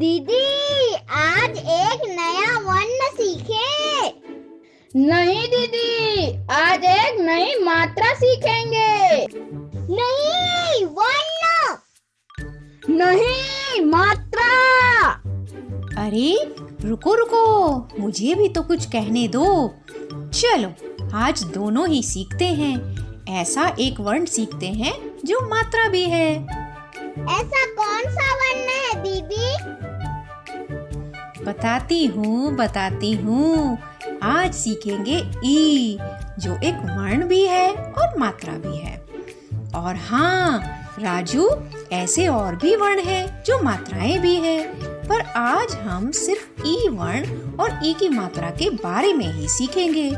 दीदी, आज एक नया वर्ण सीखे। नहीं दीदी, आज एक नई मात्रा सीखेंगे। नहीं, वर्ण नहीं, मात्रा। अरे रुको रुको, मुझे भी तो कुछ कहने दो। चलो आज दोनों ही सीखते हैं। ऐसा एक वर्ण सीखते हैं जो मात्रा भी है। ऐसा कौन सा वर्ण है दीदी? बताती हूँ। आज सीखेंगे ई, जो एक वर्ण भी है और मात्रा भी है। और हाँ राजू, ऐसे और भी वर्ण हैं जो मात्राएं भी है, पर आज हम सिर्फ ई वर्ण और ई की मात्रा के बारे में ही सीखेंगे।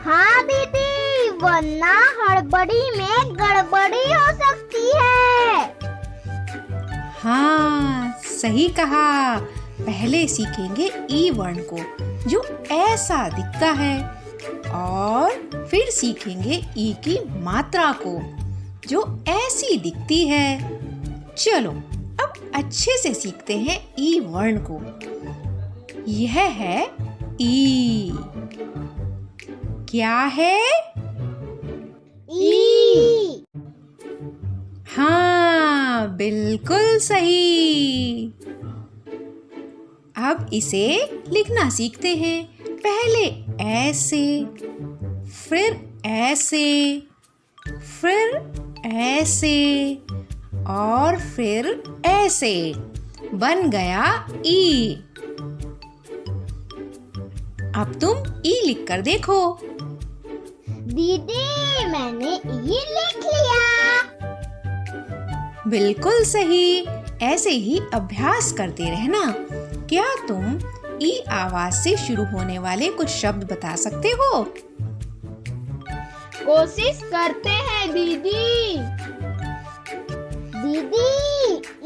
हाँ दीदी, वरना हड़बड़ी में गड़बड़ी हो सकती है। हाँ सही कहा। पहले सीखेंगे ई वर्ण को, जो ऐसा दिखता है, और फिर सीखेंगे ई की मात्रा को, जो ऐसी दिखती है। चलो अब अच्छे से सीखते हैं ई वर्ण को। यह है ई। क्या है? ई। हाँ बिल्कुल सही। अब इसे लिखना सीखते हैं। पहले ऐसे, फिर ऐसे, फिर ऐसे और फिर ऐसे। बन गया ई। अब तुम ई लिख कर देखो। दीदी, मैंने ई लिख लिया। बिल्कुल सही। ऐसे ही अभ्यास करते रहना। क्या तुम ई आवाज से शुरू होने वाले कुछ शब्द बता सकते हो? कोशिश करते हैं दीदी। दीदी,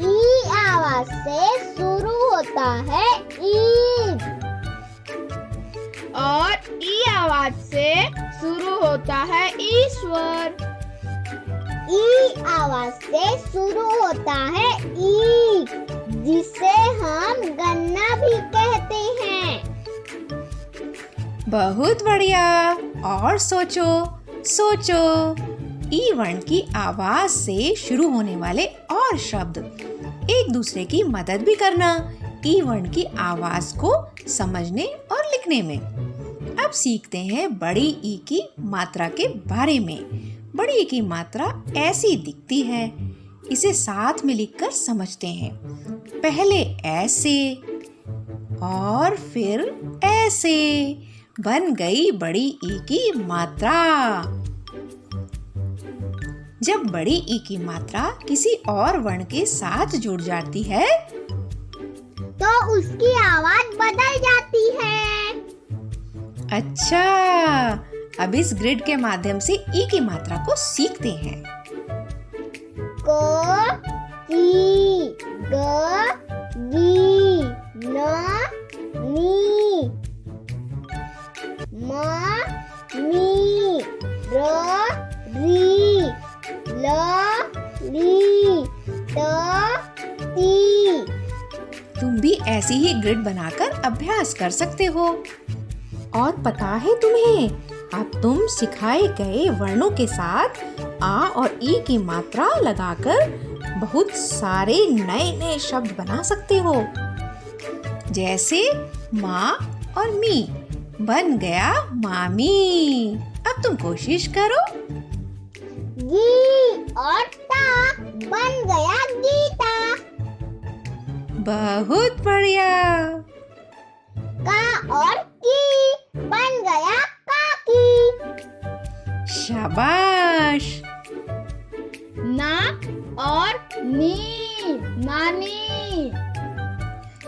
ई आवाज से शुरू होता है ईद। और ई आवाज से शुरू होता है ईश्वर। ई आवाज से शुरू होता है ई, जिसे हम गन्ना भी कहते हैं। बहुत बढ़िया। और सोचो सोचो, ई वर्ण की आवाज से शुरू होने वाले और शब्द। एक दूसरे की मदद भी करना ई वर्ण की आवाज को समझने और लिखने में। अब सीखते हैं बड़ी ई की मात्रा के बारे में। बड़ी ई की मात्रा ऐसी दिखती है। इसे साथ में लिखकर समझते हैं। पहले ऐसे और फिर ऐसे। बन गई बड़ी ई की मात्रा। जब बड़ी ई की मात्रा किसी और वर्ण के साथ जुड़ जाती है तो उसकी आवाज बदल जाती है। अच्छा, अब इस ग्रिड के माध्यम से ई की मात्रा को सीखते हैं। को, की, ग, गी, न, नी, म, मी, र, री, ल, ली, त, ती। तुम भी ऐसी ही ग्रिड बनाकर अभ्यास कर सकते हो। और पता है तुम्हें, अब तुम सिखाए गए वर्णों के साथ आ और ई की मात्रा लगाकर बहुत सारे नए नए शब्द बना सकते हो। जैसे माँ और मी। बन गया मामी। अब तुम कोशिश करो। गी और ता बन गया गीता। बहुत बढ़िया। का और की बन गया काकी। शाबाश। ना और नी, नानी।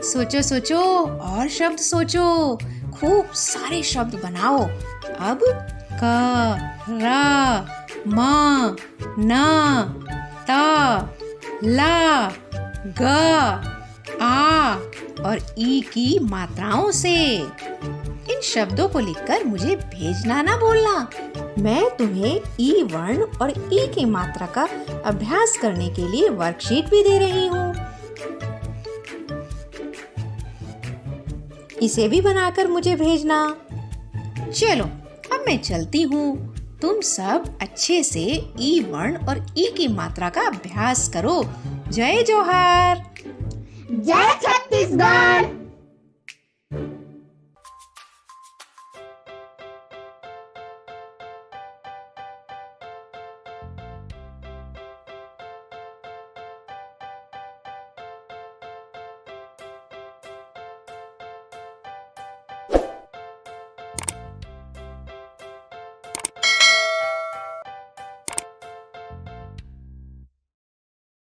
सोचो सोचो और शब्द सोचो। खूब सारे शब्द बनाओ। अब क, र, म, न, त, ला, ग, आ और ई की मात्राओं से। इन शब्दों को लिखकर मुझे भेजना ना भूलना। मैं तुम्हें ई वर्ण और ई की मात्रा का अभ्यास करने के लिए वर्कशीट भी दे रही हूँ। इसे भी बनाकर मुझे भेजना। चलो अब मैं चलती हूँ। तुम सब अच्छे से ई वर्ण और ई की मात्रा का अभ्यास करो। जय जोहार। जय छत्तीसगढ़।